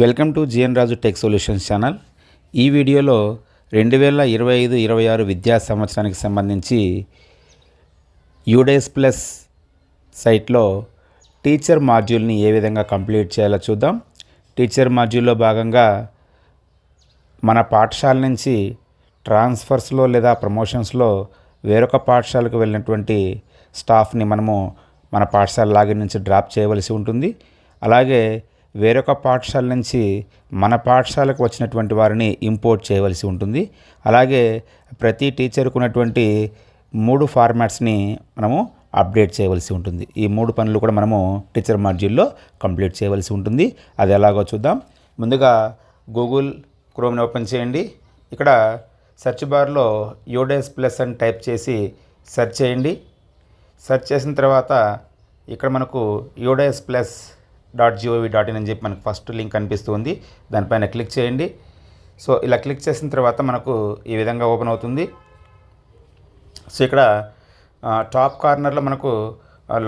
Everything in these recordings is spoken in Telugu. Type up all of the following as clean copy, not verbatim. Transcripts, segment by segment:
Welcome to GN Raju tech solutions channel. ఈ వీడియోలో 2025-26 విద్యా సంవత్సరానికి సంబంధించి యూడేస్ ప్లస్ సైట్లో టీచర్ మాడ్యూల్ని ఏ విధంగా కంప్లీట్ చేయాలో చూద్దాం. టీచర్ మాడ్యూల్లో భాగంగా మన పాఠశాల నుంచి ట్రాన్స్ఫర్స్లో లేదా ప్రమోషన్స్లో వేరొక పాఠశాలకు వెళ్ళినటువంటి స్టాఫ్ని మనము మన పాఠశాల లాగిన్ నుంచి డ్రాప్ చేయవలసి ఉంటుంది. అలాగే వేరొక పాఠశాల నుంచి మన పాఠశాలకు వచ్చినటువంటి వారిని ఇంపోర్ట్ చేయవలసి ఉంటుంది. అలాగే ప్రతి టీచర్కు ఉన్నటువంటి 3 ఫార్మాట్స్ని మనము అప్డేట్ చేయవలసి ఉంటుంది. ఈ 3 పనులు కూడా మనము టీచర్ మాడ్యూల్లో కంప్లీట్ చేయవలసి ఉంటుంది. అది ఎలాగో చూద్దాం. ముందుగా గూగుల్ క్రోమ్ని ఓపెన్ చేయండి. ఇక్కడ సెర్చ్ బార్లో యూడేస్ ప్లస్ అని టైప్ చేసి సెర్చ్ చేయండి. సెర్చ్ చేసిన తర్వాత ఇక్కడ మనకు udesplus.gov.in అని చెప్పి మనకు ఫస్ట్ లింక్ కనిపిస్తుంది. దానిపైన క్లిక్ చేయండి. సో ఇలా క్లిక్ చేసిన తర్వాత మనకు ఈ విధంగా ఓపెన్ అవుతుంది. సో ఇక్కడ టాప్ కార్నర్లో మనకు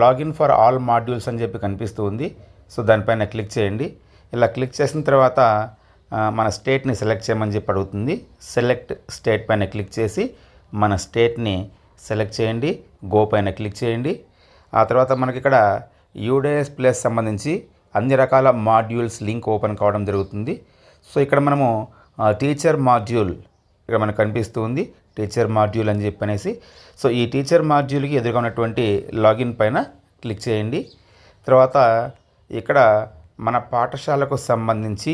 లాగిన్ ఫర్ ఆల్ మాడ్యూల్స్ అని చెప్పి కనిపిస్తుంది. సో దానిపైన క్లిక్ చేయండి. ఇలా క్లిక్ చేసిన తర్వాత మన స్టేట్ని సెలెక్ట్ చేయమని చెప్పి అడుగుతుంది. సెలెక్ట్ స్టేట్ పైన క్లిక్ చేసి మన స్టేట్ని సెలెక్ట్ చేయండి. గో పైన క్లిక్ చేయండి. ఆ తర్వాత మనకి ఇక్కడ యూడేస్ ప్లస్ సంబంధించి అన్ని రకాల మాడ్యూల్స్ లింక్ ఓపెన్ కావడం జరుగుతుంది. సో ఇక్కడ మనము టీచర్ మాడ్యూల్ ఇక్కడ మనకు కనిపిస్తుంది. టీచర్ మాడ్యూల్ అని చెప్పనేసి సో ఈ టీచర్ మాడ్యూల్కి ఎదురుగా ఉన్నటువంటి లాగిన్ పైన క్లిక్ చేయండి. తర్వాత ఇక్కడ మన పాఠశాలకు సంబంధించి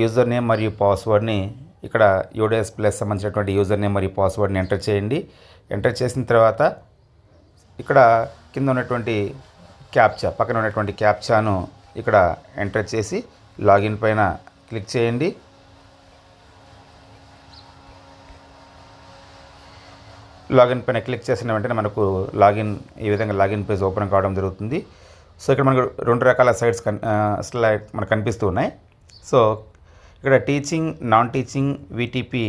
యూజర్ నేమ్ మరియు పాస్వర్డ్ని ఇక్కడ యూడేస్ ప్లస్ సంబంధించినటువంటి యూజర్ నేమ్ మరియు పాస్వర్డ్ని ఎంటర్ చేయండి. ఎంటర్ చేసిన తర్వాత ఇక్కడ కింద ఉన్నటువంటి క్యాప్చా పక్కన ఉన్నటువంటి క్యాప్చాను ఇక్కడ ఎంటర్ చేసి లాగిన్ పైన క్లిక్ చేయండి. లాగిన్ పైన క్లిక్ చేసిన వెంటనే మనకు ఈ విధంగా లాగిన్ పేజ్ ఓపెన్ కావడం జరుగుతుంది. సో ఇక్కడ మనకు 2 రకాల సైట్స్ స్లైడ్ మనకు కనిపిస్తూ ఉన్నాయి. సో ఇక్కడ teaching, non teaching, VTP,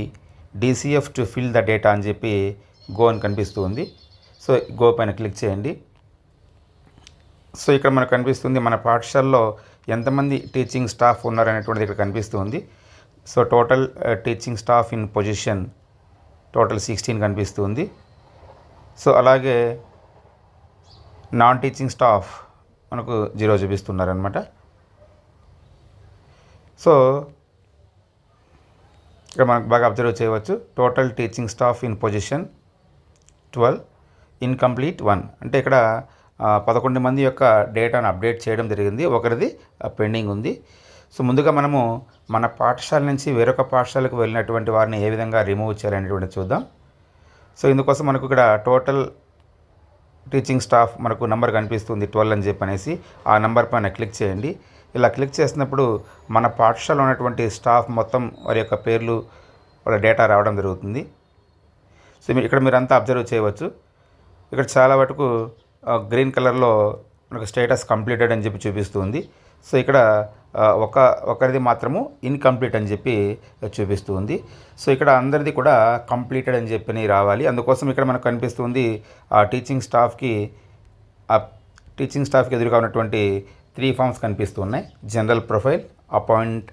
DCF to fill the data అని చెప్పి గో అని కనిపిస్తూ ఉంది. సో గో పైన క్లిక్ చేయండి. సో ఇక్కడ మనకు కనిపిస్తుంది మన పాఠశాలలో ఎంతమంది టీచింగ్ స్టాఫ్ ఉన్నారనేటువంటిది ఇక్కడ కనిపిస్తుంది. So total teaching staff in position total 16 కనిపిస్తుంది. సో అలాగే నాన్ టీచింగ్ స్టాఫ్ మనకు 0 చూపిస్తున్నారనమాట. సో ఇక్కడ మనకు బాగా అబ్జర్వ్ చేయవచ్చు. Total teaching staff in position 12, incomplete 1 అంటే ఇక్కడ 11 మంది యొక్క డేటాను అప్డేట్ చేయడం జరిగింది. ఒకరిది పెండింగ్ ఉంది. సో ముందుగా మనము మన పాఠశాల నుంచి వేరొక పాఠశాలకు వెళ్ళినటువంటి వారిని ఏ విధంగా రిమూవ్ చేయాలనేటువంటిది చూద్దాం. సో ఇందుకోసం మనకు ఇక్కడ టోటల్ టీచింగ్ స్టాఫ్ మనకు నెంబర్ కనిపిస్తుంది 12 అని చెప్పనేసి ఆ నెంబర్ పైన క్లిక్ చేయండి. ఇలా క్లిక్ చేసినప్పుడు మన పాఠశాలలో ఉన్నటువంటి స్టాఫ్ మొత్తం వారి యొక్క పేర్లు వాళ్ళ డేటా రావడం జరుగుతుంది. సో ఇక్కడ మీరంతా అబ్జర్వ్ చేయవచ్చు. ఇక్కడ చాలా వరకు గ్రీన్ కలర్లో మనకు స్టేటస్ కంప్లీటెడ్ అని చెప్పి చూపిస్తుంది. సో ఇక్కడ ఒకరిది మాత్రము ఇన్కంప్లీట్ అని చెప్పి చూపిస్తుంది. సో ఇక్కడ అందరిది కూడా కంప్లీటెడ్ అని చెప్పి రావాలి. అందుకోసం ఇక్కడ మనకు కనిపిస్తుంది ఆ టీచింగ్ స్టాఫ్కి ఎదురుగా ఉన్నటువంటి 3 ఫామ్స్ కనిపిస్తున్నాయి. General profile,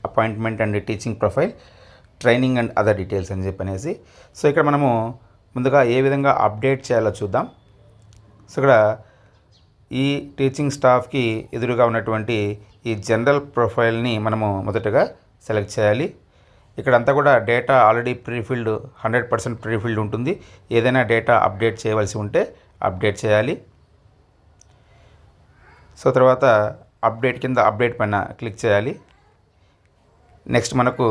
appointment and teaching profile, training and other details అని చెప్పనేసి. సో ఇక్కడ మనము ముందుగా ఏ విధంగా అప్డేట్ చేయాలో చూద్దాం. సో ఇక్కడ ఈ టీచింగ్ స్టాఫ్కి ఎదురుగా ఉన్నటువంటి ఈ జనరల్ ప్రొఫైల్ని మనము మొదటగా సెలెక్ట్ చేయాలి. ఇక్కడంతా కూడా డేటా ఆల్రెడీ ప్రీఫిల్డ్ 100% ప్రీఫిల్డ్ ఉంటుంది. ఏదైనా డేటా అప్డేట్ చేయవలసి ఉంటే అప్డేట్ చేయాలి. సో తర్వాత అప్డేట్ పైన క్లిక్ చేయాలి. నెక్స్ట్ మనకు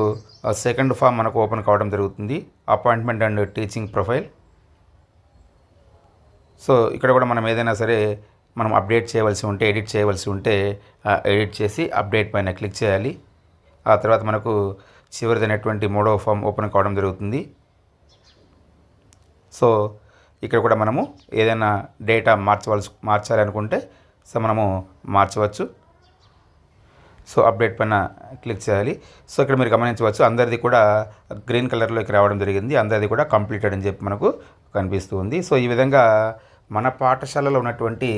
సెకండ్ ఫామ్ మనకు ఓపెన్ కావడం జరుగుతుంది. Appointment and teaching profile. So ఇక్కడ కూడా మనం ఏదైనా సరే మనం అప్డేట్ చేయవలసి ఉంటే ఎడిట్ చేయవలసి ఉంటే ఎడిట్ చేసి అప్డేట్ పైన క్లిక్ చేయాలి. ఆ తర్వాత మనకు చివరిదైనటువంటి 3వ ఫామ్ ఓపెన్ కావడం జరుగుతుంది. సో ఇక్కడ కూడా మనము ఏదైనా డేటా మార్చాలనుకుంటే సో మనము మార్చవచ్చు. సో అప్డేట్ పైన క్లిక్ చేయాలి. సో ఇక్కడ మీరు గమనించవచ్చు అందరిది కూడా గ్రీన్ కలర్లోకి రావడం జరిగింది. అందరిది కూడా కంప్లీటెడ్ అని చెప్పి మనకు కనిపిస్తుంది. సో ఈ విధంగా మన పాఠశాలలో ఉన్నటువంటి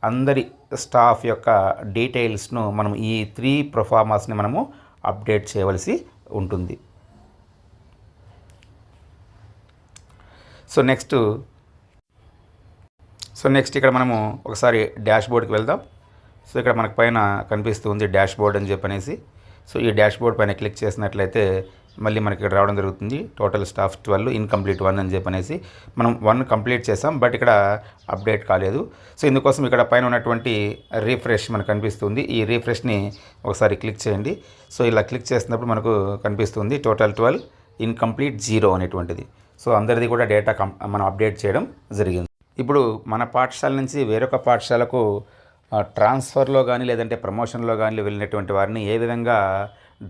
అందరి స్టాఫ్ యొక్క డీటెయిల్స్ను మనం ఈ 3 ప్రొఫార్మాస్ని మనము అప్డేట్ చేయవలసి ఉంటుంది. సో నెక్స్ట్ ఇక్కడ మనము ఒకసారి డాష్ బోర్డ్కి వెళ్దాం. సో ఇక్కడ మనకు పైన కనిపిస్తుంది డాష్ బోర్డ్ అని చెప్పనేసి. సో ఈ డాష్ బోర్డ్ పైన క్లిక్ చేసినట్లయితే మళ్ళీ మనకి ఇక్కడ రావడం జరుగుతుంది. టోటల్ స్టాఫ్ 12, ఇన్కంప్లీట్ 1 అని చెప్పనేసి. మనం 1 కంప్లీట్ చేసాం, బట్ ఇక్కడ అప్డేట్ కాలేదు. సో ఇందుకోసం ఇక్కడ పైన ఉన్నటువంటి రీఫ్రెష్ మనకు కనిపిస్తుంది. ఈ రీఫ్రెష్ని ఒకసారి క్లిక్ చేయండి. సో ఇలా క్లిక్ చేసినప్పుడు మనకు కనిపిస్తుంది టోటల్ 12, ఇన్కంప్లీట్ 0 అనేటువంటిది. సో అందరిది కూడా డేటా మనం అప్డేట్ చేయడం జరిగింది. ఇప్పుడు మన పాఠశాల నుంచి వేరొక పాఠశాలకు ట్రాన్స్ఫర్లో కానీ లేదంటే ప్రమోషన్లో కానీ వెళ్ళినటువంటి వారిని ఏ విధంగా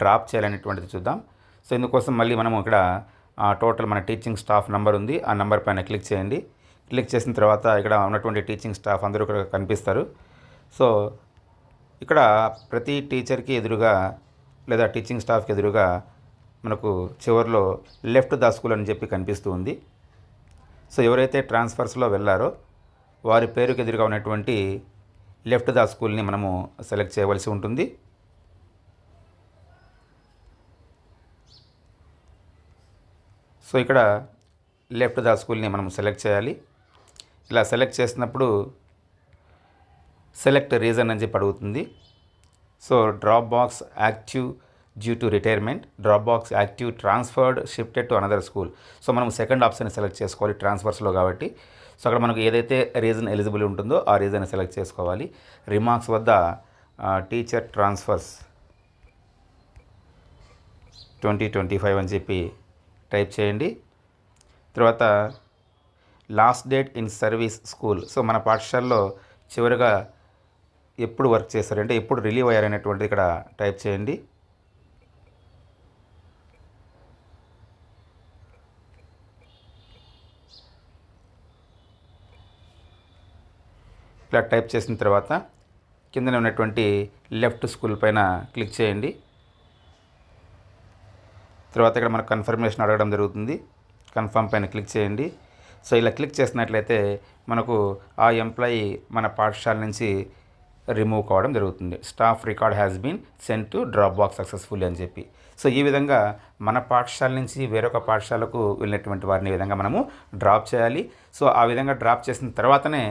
డ్రాప్ చేయాలనేటువంటిది చూద్దాం. సో ఇందుకోసం మళ్ళీ మనము ఇక్కడ టోటల్ మన టీచింగ్ స్టాఫ్ నెంబర్ ఉంది, ఆ నెంబర్ పైన క్లిక్ చేయండి. క్లిక్ చేసిన తర్వాత ఇక్కడ ఉన్నటువంటి టీచింగ్ స్టాఫ్ అందరూ ఇక్కడ కనిపిస్తారు. సో ఇక్కడ ప్రతి టీచర్కి ఎదురుగా లేదా టీచింగ్ స్టాఫ్కి ఎదురుగా మనకు చివరిలో లెఫ్ట్ ద స్కూల్ అని చెప్పి కనిపిస్తూ ఉంది. సో ఎవరైతే ట్రాన్స్ఫర్స్లో వెళ్ళారో వారి పేరుకి ఎదురుగా ఉన్నటువంటి లెఫ్ట్ ద స్కూల్ని మనము సెలెక్ట్ చేయవలసి ఉంటుంది. సో ఇక్కడ లెఫ్ట్ ద స్కూల్ని మనం సెలెక్ట్ చేయాలి. ఇలా సెలెక్ట్ చేసినప్పుడు సెలెక్ట్ రీజన్ అని చెప్పి అడుగుతుంది. So drop box active due to retirement, drop box active transferred shifted to another school. So మనం సెకండ్ ఆప్షన్ సెలెక్ట్ చేసుకోవాలి ట్రాన్స్ఫర్స్లో కాబట్టి. సో అక్కడ మనకు ఏదైతే రీజన్ ఎలిజిబుల్ ఉంటుందో ఆ రీజన్ సెలెక్ట్ చేసుకోవాలి. రిమార్క్స్ వద్ద టీచర్ ట్రాన్స్ఫర్స్ 2025 అని చెప్పి టైప్ చేయండి. తర్వాత last date in service school. So మన పాఠశాలలో చివరిగా ఎప్పుడు వర్క్ చేశారంటే ఎప్పుడు రిలీవ్ అయ్యారనేటువంటిది ఇక్కడ టైప్ చేయండి. ఇలా టైప్ చేసిన తర్వాత కిందనే ఉన్నటువంటి లెఫ్ట్ స్కూల్ పైన క్లిక్ చేయండి. తర్వాత ఇక్కడ మనకు కన్ఫర్మేషన్ అడగడం జరుగుతుంది. కన్ఫర్మ్ పైన క్లిక్ చేయండి. సో ఇలా క్లిక్ చేసినట్లయితే మనకు ఆ ఎంప్లాయీ మన పాఠశాల నుంచి రిమూవ్ కావడం జరుగుతుంది. Staff record has been sent to Dropbox successfully అని చెప్పి. సో ఈ విధంగా మన పాఠశాల నుంచి వేరొక పాఠశాలకు వెళ్ళినటువంటి వారిని ఈ విధంగా మనము డ్రాప్ చేయాలి. సో ఆ విధంగా డ్రాప్ చేసిన తర్వాతనే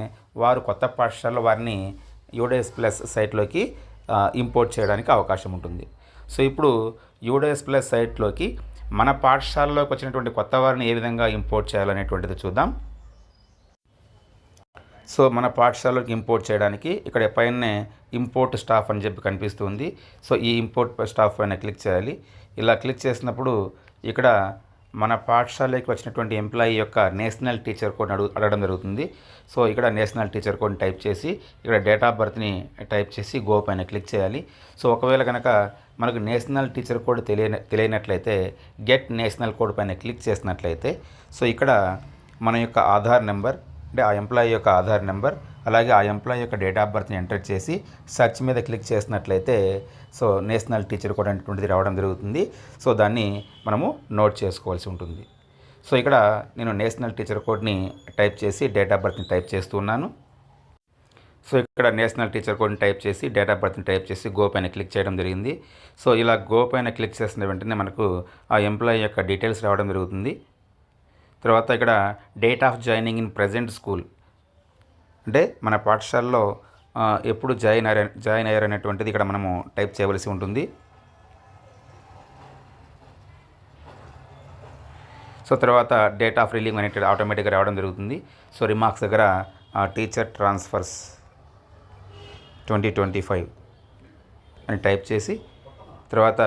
వారు కొత్త పాఠశాలలో వారిని యూడేఎస్ ప్లస్ సైట్లోకి ఇంపోర్ట్ చేయడానికి అవకాశం ఉంటుంది. సో ఇప్పుడు యూడేఎస్ ప్లస్ సైట్లోకి మన పాఠశాలలోకి వచ్చినటువంటి కొత్త వారిని ఏ విధంగా ఇంపోర్ట్ చేయాలనేటువంటిది చూద్దాం. సో మన పాఠశాలలోకి ఇంపోర్ట్ చేయడానికి ఇక్కడ పైనే ఇంపోర్ట్ స్టాఫ్ అని చెప్పి కనిపిస్తుంది. సో ఈ ఇంపోర్ట్ స్టాఫ్ పైన క్లిక్ చేయాలి. ఇలా క్లిక్ చేసినప్పుడు ఇక్కడ మన పాఠశాలకి వచ్చినటువంటి ఎంప్లాయీ యొక్క నేషనల్ టీచర్ కోడ్ని అడగడం జరుగుతుంది. సో ఇక్కడ నేషనల్ టీచర్ కోడ్ని టైప్ చేసి ఇక్కడ డేట్ ఆఫ్ బర్త్ని టైప్ చేసి గో పైన క్లిక్ చేయాలి. సో ఒకవేళ కనుక మనకు నేషనల్ టీచర్ కోడ్ తెలియనట్లయితే గెట్ నేషనల్ కోడ్ పైన క్లిక్ చేసినట్లయితే సో ఇక్కడ మన యొక్క ఆధార్ నెంబర్ అంటే ఆ ఎంప్లాయీ యొక్క ఆధార్ నెంబర్ అలాగే ఆ ఎంప్లాయీ యొక్క డేట్ ఆఫ్ బర్త్ని ఎంటర్ చేసి సెర్చ్ మీద క్లిక్ చేసినట్లయితే సో నేషనల్ టీచర్ కోడ్ అనేటువంటిది రావడం జరుగుతుంది. సో దాన్ని మనము నోట్ చేసుకోవాల్సి ఉంటుంది. సో ఇక్కడ నేను నేషనల్ టీచర్ కోడ్ని టైప్ చేసి డేట్ ఆఫ్ బర్త్ని టైప్ చేస్తున్నాను. సో ఇక్కడ నేషనల్ టీచర్ కోడ్ని టైప్ చేసి డేట్ ఆఫ్ బర్త్ని టైప్ చేసి గో పైన క్లిక్ చేయడం జరిగింది. సో ఇలా గో పైన క్లిక్ చేసిన వెంటనే మనకు ఆ ఎంప్లాయీ యొక్క డీటెయిల్స్ రావడం జరుగుతుంది. తర్వాత ఇక్కడ date of joining in present school అంటే మన పాఠశాలలో ఎప్పుడు జాయిన్ అయ్యారనేటువంటిది ఇక్కడ మనము టైప్ చేయవలసి ఉంటుంది. సో తర్వాత డేట్ ఆఫ్ రిలీవ్ అనేటిది ఆటోమేటిక్గా రావడం జరుగుతుంది. సో రిమార్క్స్ దగ్గర టీచర్ ట్రాన్స్ఫర్స్ 2025 అని టైప్ చేసి తర్వాత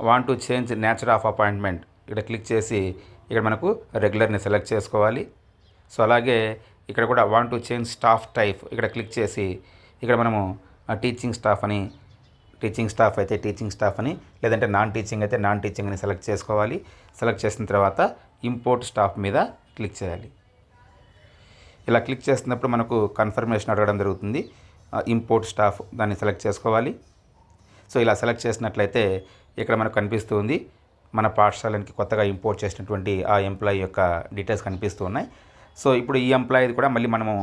want to change nature of appointment ఇక్కడ క్లిక్ చేసి ఇక్కడ మనకు రెగ్యులర్ని సెలెక్ట్ చేసుకోవాలి. సో అలాగే ఇక్కడ కూడా want to change staff type ఇక్కడ క్లిక్ చేసి ఇక్కడ మనము టీచింగ్ స్టాఫ్ అని టీచింగ్ స్టాఫ్ అయితే టీచింగ్ స్టాఫ్ అని లేదంటే నాన్ టీచింగ్ అయితే నాన్ టీచింగ్ అని సెలెక్ట్ చేసుకోవాలి. సెలెక్ట్ చేసిన తర్వాత ఇంపోర్ట్ స్టాఫ్ మీద క్లిక్ చేయాలి. ఇలా క్లిక్ చేసినప్పుడు మనకు కన్ఫర్మేషన్ అడగడం జరుగుతుంది. ఇంపోర్ట్ స్టాఫ్ దాన్ని సెలెక్ట్ చేసుకోవాలి. సో ఇలా సెలెక్ట్ చేసినట్లయితే ఇక్కడ మనకు కనిపిస్తుంది మన పాఠశాలకి కొత్తగా ఇంపోర్ట్ చేసినటువంటి ఆ ఎంప్లాయీ యొక్క డీటెయిల్స్ కనిపిస్తూ ఉన్నాయి. సో ఇప్పుడు ఈ ఎంప్లాయీది కూడా మళ్ళీ మనము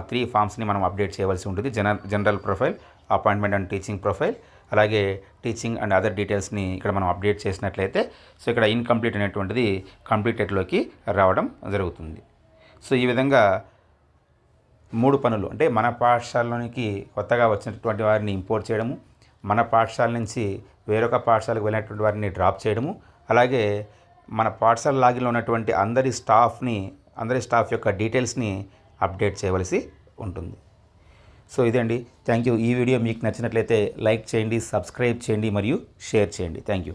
3 ఫామ్స్ని మనం అప్డేట్ చేయవలసి ఉంటుంది. General profile, appointment and teaching profile, అలాగే టీచింగ్ అండ్ అదర్ డీటెయిల్స్ని ఇక్కడ మనం అప్డేట్ చేసినట్లయితే సో ఇక్కడ ఇన్కంప్లీట్ అనేటువంటిది కంప్లీటెడ్లోకి రావడం జరుగుతుంది. సో ఈ విధంగా 3 పనులు అంటే మన పాఠశాలలోనికి కొత్తగా వచ్చినటువంటి వారిని ఇంపోర్ట్ చేయడము, మన పాఠశాల నుంచి వేరొక పాఠశాలకు వెళ్ళినటువంటి వారిని డ్రాప్ చేయడము, అలాగే మన పాఠశాల లాగిన్లో ఉన్నటువంటి అందరి స్టాఫ్ యొక్క డీటెయిల్స్ని అప్డేట్ చేయవలసి ఉంటుంది. సో ఇదండి. Thank you. ఈ వీడియో మీకు నచ్చినట్లయితే లైక్ చేయండి, సబ్స్క్రైబ్ చేయండి మరియు షేర్ చేయండి. Thank you.